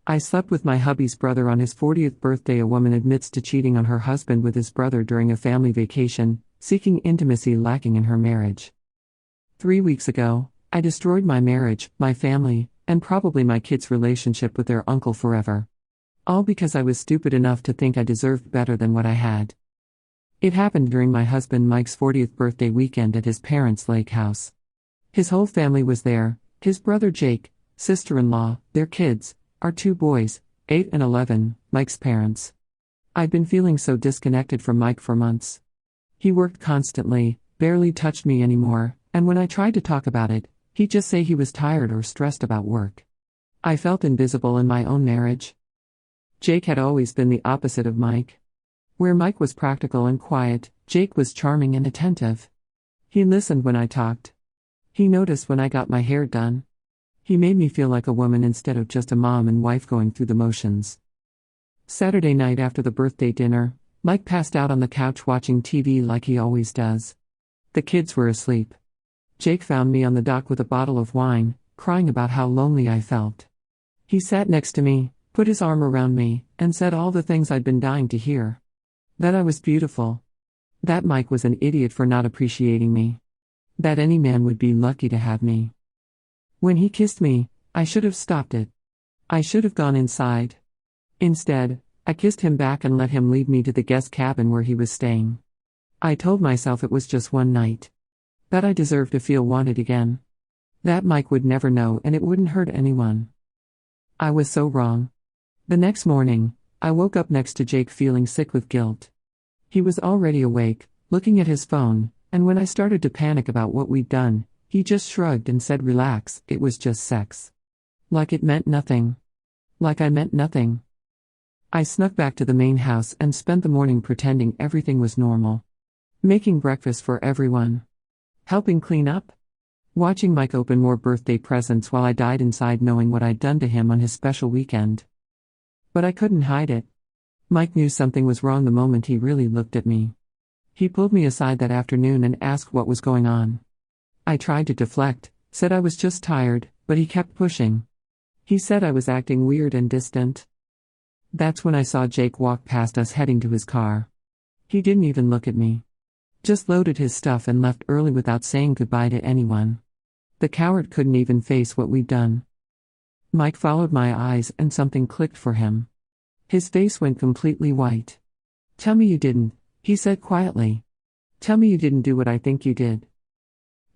I slept with my hubby's brother on his 40th birthday. A woman admits to cheating on her husband with his brother during a family vacation, seeking intimacy lacking in her marriage. 3 weeks ago, I destroyed my marriage, my family, and probably my kids' relationship with their uncle forever. All because I was stupid enough to think I deserved better than what I had. It happened during my husband Mike's 40th birthday weekend at his parents' lake house. His whole family was there, his brother Jake, sister-in-law, their kids, our 2 boys, 8 and 11, Mike's parents. I'd been feeling so disconnected from Mike for months. He worked constantly, barely touched me anymore, and when I tried to talk about it, he'd just say he was tired or stressed about work. I felt invisible in my own marriage. Jake had always been the opposite of Mike. Where Mike was practical and quiet, Jake was charming and attentive. He listened when I talked. He noticed when I got my hair done. He made me feel like a woman instead of just a mom and wife going through the motions. Saturday night after the birthday dinner, Mike passed out on the couch watching TV like he always does. The kids were asleep. Jake found me on the dock with a bottle of wine, crying about how lonely I felt. He sat next to me, put his arm around me, and said all the things I'd been dying to hear. That I was beautiful. That Mike was an idiot for not appreciating me. That any man would be lucky to have me. When he kissed me, I should have stopped it. I should have gone inside. Instead, I kissed him back and let him lead me to the guest cabin where he was staying. I told myself it was just one night. That I deserved to feel wanted again. That Mike would never know and it wouldn't hurt anyone. I was so wrong. The next morning, I woke up next to Jake feeling sick with guilt. He was already awake, looking at his phone, and when I started to panic about what we'd done, he just shrugged and said, "Relax, it was just sex." Like it meant nothing. Like I meant nothing. I snuck back to the main house and spent the morning pretending everything was normal. Making breakfast for everyone. Helping clean up. Watching Mike open more birthday presents while I died inside knowing what I'd done to him on his special weekend. But I couldn't hide it. Mike knew something was wrong the moment he really looked at me. He pulled me aside that afternoon and asked what was going on. I tried to deflect, said I was just tired, but he kept pushing. He said I was acting weird and distant. That's when I saw Jake walk past us heading to his car. He didn't even look at me. Just loaded his stuff and left early without saying goodbye to anyone. The coward couldn't even face what we'd done. Mike followed my eyes and something clicked for him. His face went completely white. "Tell me you didn't," he said quietly. "Tell me you didn't do what I think you did."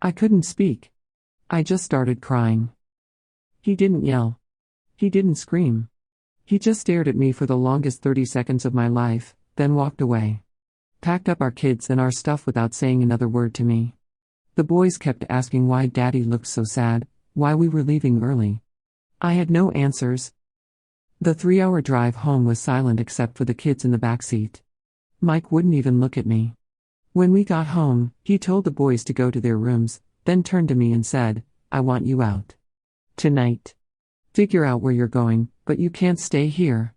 I couldn't speak. I just started crying. He didn't yell. He didn't scream. He just stared at me for the longest 30 seconds of my life, then walked away. Packed up our kids and our stuff without saying another word to me. The boys kept asking why Daddy looked so sad, why we were leaving early. I had no answers. The 3-hour drive home was silent except for the kids in the backseat. Mike wouldn't even look at me. When we got home, he told the boys to go to their rooms, then turned to me and said, "I want you out. Tonight. Figure out where you're going, but you can't stay here."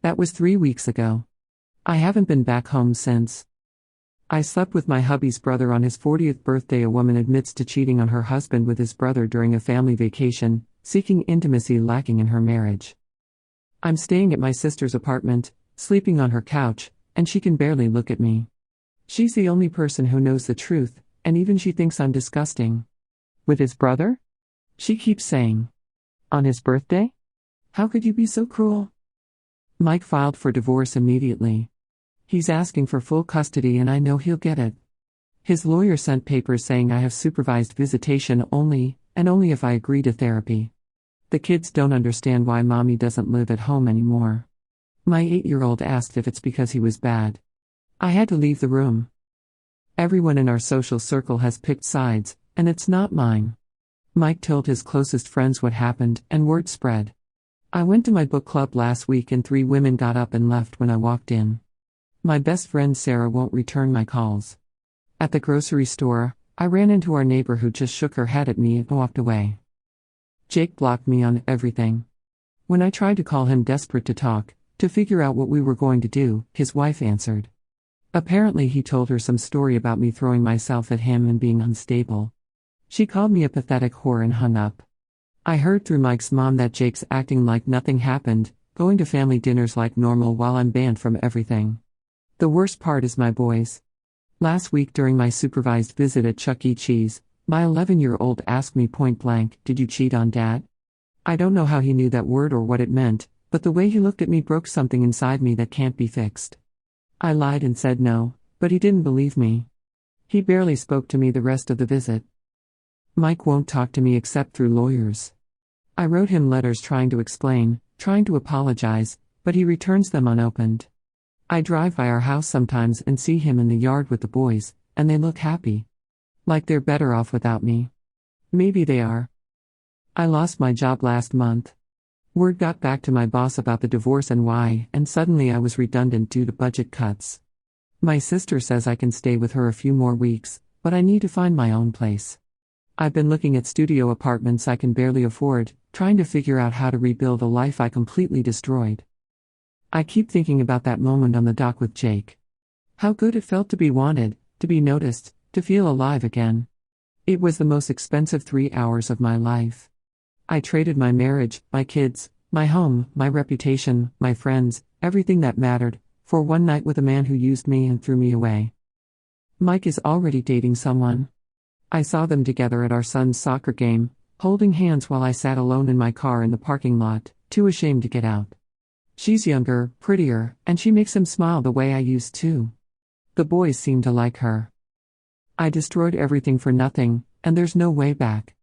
That was 3 weeks ago. I haven't been back home since. I slept with my hubby's brother on his 40th birthday. A woman admits to cheating on her husband with his brother during a family vacation, seeking intimacy lacking in her marriage. I'm staying at my sister's apartment, sleeping on her couch, and she can barely look at me. She's the only person who knows the truth, and even she thinks I'm disgusting. With his brother? She keeps saying. On his birthday? How could you be so cruel? Mike filed for divorce immediately. He's asking for full custody and I know he'll get it. His lawyer sent papers saying I have supervised visitation only, and only if I agree to therapy. The kids don't understand why mommy doesn't live at home anymore. My 8-year-old asked if it's because he was bad. I had to leave the room. Everyone in our social circle has picked sides, and it's not mine. Mike told his closest friends what happened, and word spread. I went to my book club last week and 3 women got up and left when I walked in. My best friend Sarah won't return my calls. At the grocery store, I ran into our neighbor who just shook her head at me and walked away. Jake blocked me on everything. When I tried to call him desperate to talk, to figure out what we were going to do, his wife answered. Apparently he told her some story about me throwing myself at him and being unstable. She called me a pathetic whore and hung up. I heard through Mike's mom that Jake's acting like nothing happened, going to family dinners like normal while I'm banned from everything. The worst part is my boys. Last week during my supervised visit at Chuck E. Cheese, my 11-year-old asked me point blank, "Did you cheat on Dad?" I don't know how he knew that word or what it meant, but the way he looked at me broke something inside me that can't be fixed. I lied and said no, but he didn't believe me. He barely spoke to me the rest of the visit. Mike won't talk to me except through lawyers. I wrote him letters trying to explain, trying to apologize, but he returns them unopened. I drive by our house sometimes and see him in the yard with the boys, and they look happy. Like they're better off without me. Maybe they are. I lost my job last month. Word got back to my boss about the divorce and why, and suddenly I was redundant due to budget cuts. My sister says I can stay with her a few more weeks, but I need to find my own place. I've been looking at studio apartments I can barely afford, trying to figure out how to rebuild a life I completely destroyed. I keep thinking about that moment on the dock with Jake. How good it felt to be wanted, to be noticed, to feel alive again. It was the most expensive 3 hours of my life. I traded my marriage, my kids, my home, my reputation, my friends, everything that mattered, for one night with a man who used me and threw me away. Mike is already dating someone. I saw them together at our son's soccer game, holding hands while I sat alone in my car in the parking lot, too ashamed to get out. She's younger, prettier, and she makes him smile the way I used to. The boys seem to like her. I destroyed everything for nothing, and there's no way back.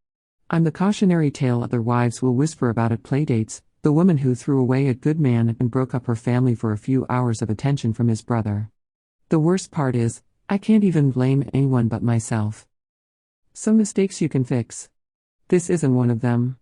I'm the cautionary tale other wives will whisper about at playdates, the woman who threw away a good man and broke up her family for a few hours of attention from his brother. The worst part is, I can't even blame anyone but myself. Some mistakes you can fix. This isn't one of them.